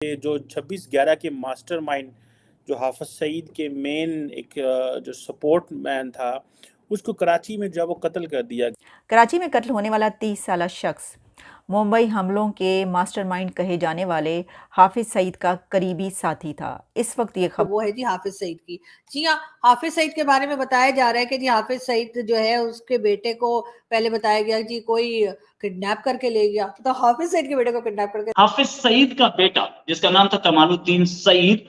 कि जो 26/11 के मास्टरमाइंड जो हाफिज सईद के मेन एक जो सपोर्ट मैन था, उसको कराची में जब वो कत्ल कर दिया। कराची में कत्ल होने वाला 30 साला शख्स मुंबई हमलों के मास्टरमाइंड कहे जाने वाले हाफिज सईद का करीबी साथी था। इस वक्त ये तो वो है जी हाफिज सईद की। जी हाँ, हाफिज सईद के बारे में बताया जा रहा है कि जी हाफिज सईद जो है उसके बेटे को पहले बताया गया जी कोई किडनैप करके ले गया, तो हाफिज सईद के बेटे को किडनैप करके हाफिज सईद का बेटा जिसका नाम था कमालुद्दीन सईद,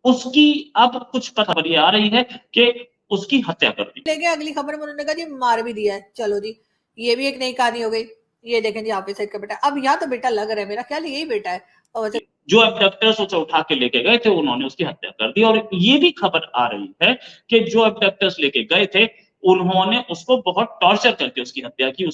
उसकी अब कुछ खबर ये आ रही है कि उसकी हत्या कर दी। लेकिन अगली खबर में उन्होंने कहा जी मार भी दिया है। चलो जी, ये भी एक नई कहानी हो गई। ये देखें जी हाफिज सईद का बेटा, अब यहाँ तो बेटा लग रहा है, मेरा ख्याल यही बेटा है। और जो अबडक्टर्स उसे उठा के लेके गए थे उन्होंने उसकी हत्या कर दी। और ये भी खबर आ रही है कि जो अबडक्टर्स लेके गए थे उन्होंने उसको बहुत टॉर्चर करके उसकी हत्या की।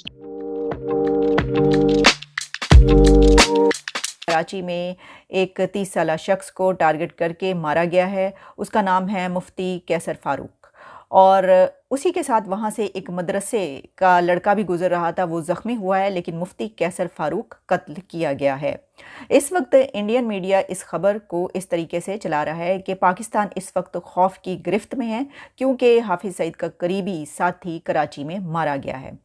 कराची में एक 30 साला शख्स को टारगेट करके मारा गया है। उसका नाम है मुफ्ती कैसर फारूक, और उसी के साथ वहाँ से एक मदरसे का लड़का भी गुजर रहा था, वो ज़ख्मी हुआ है, लेकिन मुफ्ती कैसर फारूक कत्ल किया गया है। इस वक्त इंडियन मीडिया इस खबर को इस तरीके से चला रहा है कि पाकिस्तान इस वक्त खौफ की गिरफ्त में है क्योंकि हाफिज सईद का करीबी साथी कराची में मारा गया है।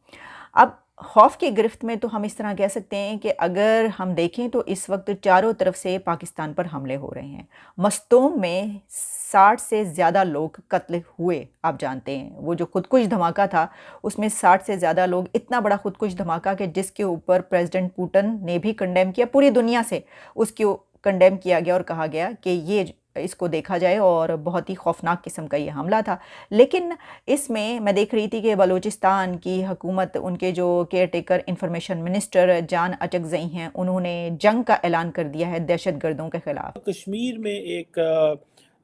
अब खौफ की गिरफ्त में तो हम इस तरह कह सकते हैं कि अगर हम देखें तो इस वक्त चारों तरफ से पाकिस्तान पर हमले हो रहे हैं। मस्तूम में 60 से ज़्यादा लोग कत्ल हुए। आप जानते हैं वो जो खुदकुश धमाका था उसमें 60 से ज़्यादा लोग, इतना बड़ा खुदकुश धमाका कि जिसके ऊपर प्रेसिडेंट पुतिन ने भी कंडेम किया, पूरी दुनिया से उसको कंडेम किया गया और कहा गया कि ये इसको देखा जाए और बहुत ही खौफनाक किस्म का ये हमला था। लेकिन इसमें मैं देख रही थी कि बलूचिस्तान की हुकूमत, उनके जो केयर टेकर इंफॉर्मेशन मिनिस्टर जान अचकज़ई हैं, उन्होंने जंग का ऐलान कर दिया है दहशत गर्दों के खिलाफ। कश्मीर में एक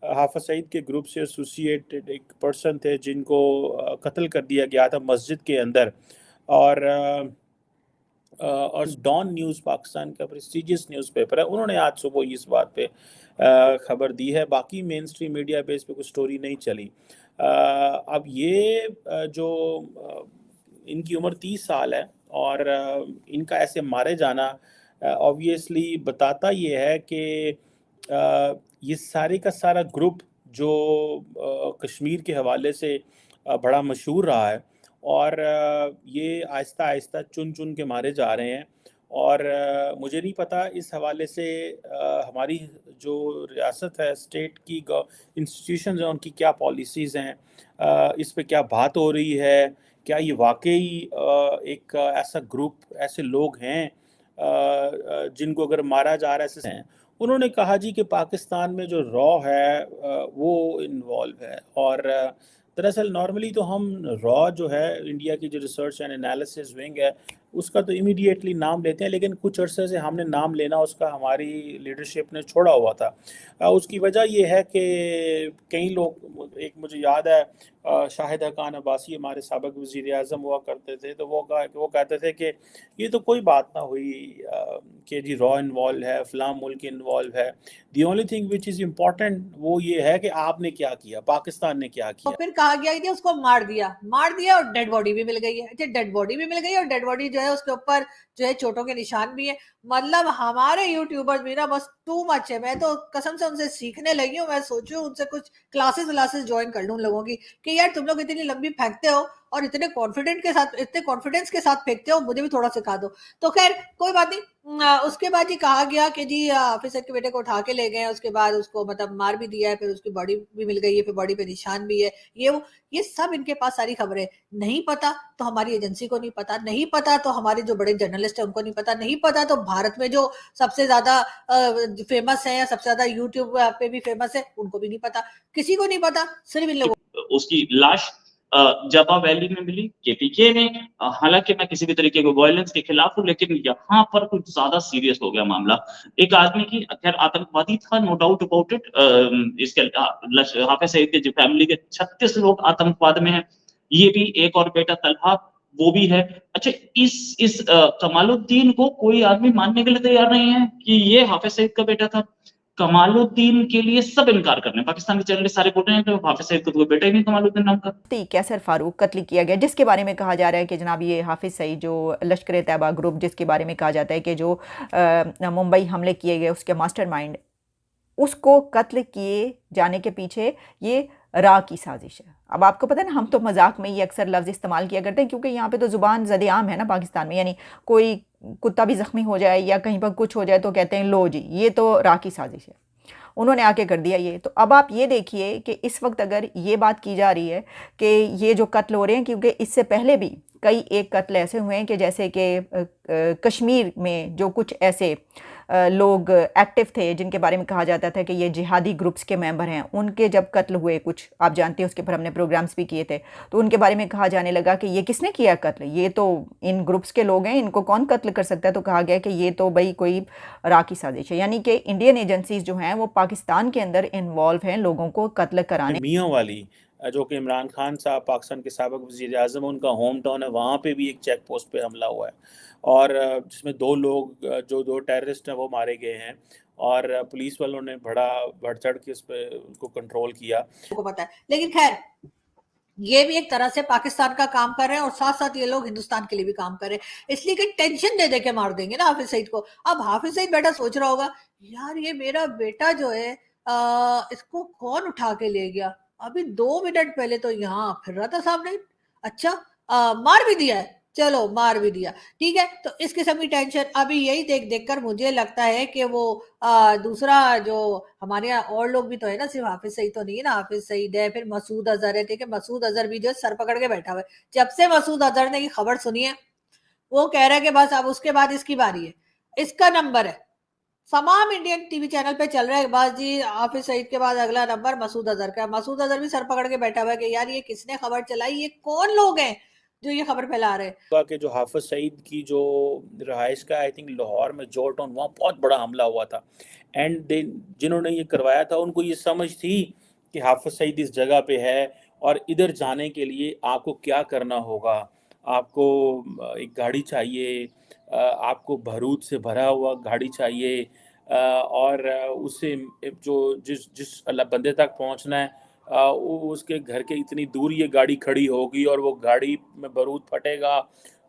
हाफिज सईद के ग्रुप से एसोसिएटेड एक पर्सन थे जिनको कत्ल कर दिया गया था मस्जिद के अंदर। और डॉन न्यूज़ पाकिस्तान का प्रेस्टीजियस न्यूज़पेपर है, उन्होंने आज सुबह इस बात पे खबर दी है। बाकी मेन स्ट्रीम मीडिया पे इस पर कुछ स्टोरी नहीं चली। अब ये जो इनकी उम्र 30 साल है और इनका ऐसे मारे जाना ऑब्वियसली बताता ये है कि ये सारे का सारा ग्रुप जो कश्मीर के हवाले से बड़ा मशहूर रहा है और ये आहिस्ता आहिस्ता चुन चुन के मारे जा रहे हैं। और मुझे नहीं पता इस हवाले से हमारी जो रियासत है, स्टेट की इंस्टीट्यूशन हैं, उनकी क्या पॉलिसीज़ हैं, इस पे क्या बात हो रही है, क्या ये वाकई एक ऐसा ग्रुप, ऐसे लोग हैं जिनको अगर मारा जा रहा है। हैं उन्होंने कहा जी कि पाकिस्तान में जो रॉ है वो इन्वॉल्व है। और दरअसल नॉर्मली तो हम रॉ जो है इंडिया की जो रिसर्च एंड एनालिसिस विंग है उसका तो इमीडिएटली नाम लेते हैं, लेकिन कुछ अरसे से हमने नाम लेना उसका हमारी लीडरशिप ने छोड़ा हुआ था। उसकी वजह ये है कि कई लोग, एक मुझे याद है शाहिद हकान अब्बासी हमारे साबिक वज़ीर आज़म हुआ करते थे, तो वो कहते थे कि ये तो कोई बात ना हुई कि जी रॉ इन्वॉल्व है, फ़लाँ मुल्क इन्वॉल्व है। The only thing which is important वो ये है कि आपने क्या किया, पाकिस्तान ने क्या किया। और फिर कहा गया कि उसको मार दिया और डेड बॉडी भी मिल गई है। अच्छा, डेड बॉडी भी मिल गई और डेड बॉडी जो है उसके ऊपर जो है चोटों के निशान भी है। मतलब हमारे यूट्यूबर्स भी ना बस टू मच है। मैं तो कसम से उनसे सीखने लगी हूँ। मैं सोचूं उनसे कुछ क्लासेस ज्वाइन कर लूं लोगों की कि यार तुम लोग इतनी लंबी फेंकते हो और इतने कॉन्फिडेंस के साथ फेंकते हो, मुझे भी थोड़ा सिखा दो। तो खैर कोई बात नहीं। उसके बाद ही कहा गया कि जी ऑफिसर के बेटे को उठा के ले गए, उसके बाद उसको मतलब मार भी दिया है, फिर उसकी बॉडी भी मिल गई है, फिर बॉडी पे निशान भी है। ये सब इनके पास सारी खबरें नहीं पता तो हमारी एजेंसी को नहीं पता, नहीं पता तो हमारे जो बड़े जर्नलिस्ट है उनको नहीं पता, नहीं पता तो भारत में जो सबसे ज्यादा फेमस है या सबसे ज्यादा यूट्यूब पे भी फेमस है उनको भी नहीं पता, किसी को नहीं पता, सिर्फ इन लोगों। उसकी लाश जबा वैली में मिली केपीके में। हालांकि मैं किसी भी तरीके के वायलेंस के खिलाफ हूं, लेकिन यहाँ पर कुछ ज्यादा सीरियस हो गया मामला। एक आदमी की, खैर आतंकवादी था, नो डाउट अबाउट इट। इसके हाफिज सईद के जो फैमिली के 36 लोग आतंकवाद में हैं, ये भी एक और बेटा तलहा वो भी है। अच्छा, इस कमालुद्दीन को कोई आदमी मानने के लिए तैयार नहीं है कि ये हाफिज सईद का बेटा था। कमालुद्दीन के लिए सब इनकार कर रहे हैं, पाकिस्तान के चैनल सारे बोल रहे हैं कि हाफिज सईद को तो कोई बेटा ही नहीं कमालुद्दीन नाम का। कैसर फारूक कत्ल किया गया, जिसके बारे में कहा जा रहा है कि जनाब ये हाफिज सईद जो लश्कर-ए-तैयबा ग्रुप, जिसके बारे में कहा जाता है कि जो मुंबई हमले किए गए उसके मास्टरमाइंड उसको कत्ल किए जाने के पीछे ये रा की साजिश है। अब आपको पता है ना, हम तो मजाक में ये अक्सर लफ्ज़ इस्तेमाल किया करते हैं क्योंकि यहाँ पे तो ज़ुबान ज़द-ए-आम है ना पाकिस्तान में, यानी कोई कुत्ता भी ज़ख्मी हो जाए या कहीं पर कुछ हो जाए तो कहते हैं लो जी ये तो रा की साजिश है, उन्होंने आके कर दिया ये। तो अब आप ये देखिए कि इस वक्त अगर ये बात की जा रही है कि ये जो कत्ल हो रहे हैं, क्योंकि इससे पहले भी कई एक कत्ल ऐसे हुए हैं कि जैसे कि कश्मीर में जो कुछ ऐसे लोग एक्टिव थे जिनके बारे में कहा जाता था कि ये जिहादी ग्रुप्स के मेंबर हैं, उनके जब कत्ल हुए, कुछ आप जानते हैं उसके ऊपर हमने प्रोग्राम्स भी किए थे, तो उनके बारे में कहा जाने लगा कि ये किसने किया कत्ल, ये तो इन ग्रुप्स के लोग हैं, इनको कौन कत्ल कर सकता है। तो कहा गया कि ये तो भाई कोई रा की साजिश है, यानी कि इंडियन एजेंसीज जो हैं वो पाकिस्तान के अंदर इन्वॉल्व हैं लोगों को कत्ल कराने। मियाँ वाली जो कि इमरान खान साहब पाकिस्तान के साबिक वज़ीर आज़म, उनका होम टाउन है, वहाँ पे भी एक चेक पोस्ट पे हमला हुआ है और जिसमें 2 लोग जो 2 टेररिस्ट हैं वो मारे गए हैं और पुलिस वालों ने बढ़ चढ़ के उस पे उनको कंट्रोल किया। को पता है, लेकिन खैर ये भी एक तरह से पाकिस्तान का काम कर रहे हैं और साथ साथ ये लोग हिंदुस्तान के लिए भी काम कर रहे हैं, इसलिए कि टेंशन दे दे के मार देंगे ना हाफिज सईद को। अब हाफिज सईद बेटा सोच रहा होगा यार ये मेरा बेटा जो है इसको कौन उठा के ले गया, अभी 2 मिनट पहले तो यहाँ फिर रहा था सामने, अच्छा मार भी दिया है, चलो मार भी दिया, ठीक है। तो इस किस्म की टेंशन अभी यही देख देख कर मुझे लगता है कि वो दूसरा जो हमारे यहाँ और लोग भी तो है ना, सिर्फ हाफिज सईद तो नहीं है ना, हाफिज सईद है, फिर मसूद अजहर है, ठीक है। मसूद अजहर भी जो है सर पकड़ के बैठा हुआ है, जब से मसूद अजहर ने ये खबर सुनी है वो कह रहा है कि बस अब उसके बाद इसकी बारी है, इसका नंबर है, तमाम इंडियन टीवी चैनल पे चल रहा है बस जी हाफिज सईद के बाद अगला नंबर मसूद अजहर का। मसूद अजहर भी सर पकड़ के बैठा हुआ है कि यार ये किसने खबर चलाई, ये कौन लोग हैं जो ये खबर फैला रहे हैं। कि जो हाफिज सईद की जो रहाइश का आई थिंक लाहौर में जोर टाउन, वहाँ बहुत बड़ा हमला हुआ था एंड जिन्होंने ये करवाया था उनको ये समझ थी कि हाफिज सईद इस जगह पे है और इधर जाने के लिए आपको क्या करना होगा, आपको एक गाड़ी चाहिए, आपको बारूद से भरा हुआ गाड़ी चाहिए और उससे जो जिस बंदे तक पहुंचना है उसके घर के इतनी दूर ये गाड़ी खड़ी होगी और वो गाड़ी में बारूद फटेगा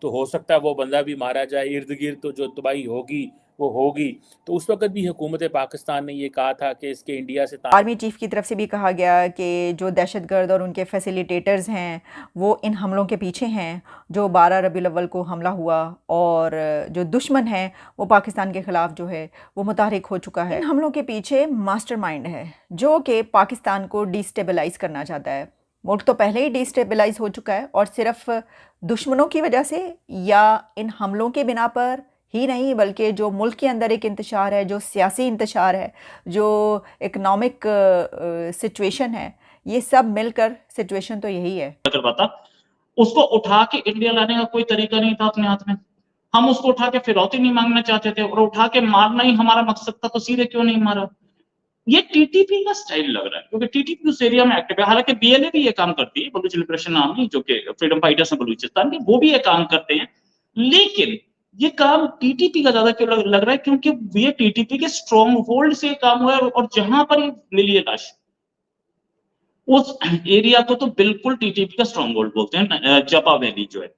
तो हो सकता है वो बंदा भी मारा जाए, इर्द गिर्द तो जो तबाही होगी वो होगी। तो उस वक्त भी हुकूमत पाकिस्तान ने ये कहा था कि इसके इंडिया से आर्मी चीफ की तरफ से भी कहा गया कि जो दहशतगर्द और उनके फैसिलिटेटर्स हैं वो इन हमलों के पीछे हैं, जो 12 रबीउल अव्वल को हमला हुआ, और जो दुश्मन है वो पाकिस्तान के ख़िलाफ़ जो है वो मुतहरिक हो चुका है। इन हमलों के पीछे मास्टरमाइंड है जो कि पाकिस्तान को डिस्टेबलाइज़ करना चाहता है। मुल्क तो पहले ही डिस्टेबलाइज़ हो चुका है और सिर्फ दुश्मनों की वजह से या इन हमलों के बिना पर ही नहीं, बल्कि जो मुल्क के अंदर एक इंतशार है, जो सियासी इंतशार है, जो इकनॉमिक सिचुएशन है, ये सब मिलकर सिचुएशन तो यही है। उसको उठा के इंडिया लाने का कोई तरीका नहीं था अपने हाथ में, हम उसको उठा के फिरौती नहीं मांगना चाहते थे और उठा के मारना ही हमारा मकसद था, तो सीधे क्यों नहीं मारा। ये टीटीपी का स्टाइल लग रहा है क्योंकि टीटीपी उस एरिया में एक्टिव है, हालांकि बीएलए भी ये काम करती है, बलूच लिबरेशन आर्मी जो कि फ्रीडम फाइटर्स हैं बलूचिस्तान के, वो भी ये काम करते हैं, लेकिन ये काम टीटीपी का ज्यादा क्यों लग रहा है, क्योंकि ये टीटीपी के स्ट्रॉन्ग होल्ड से काम हुआ है और जहां पर मिली है लाश उस एरिया को तो बिल्कुल टीटीपी का स्ट्रॉन्ग होल्ड बोलते हैं, जपा वैली जो है।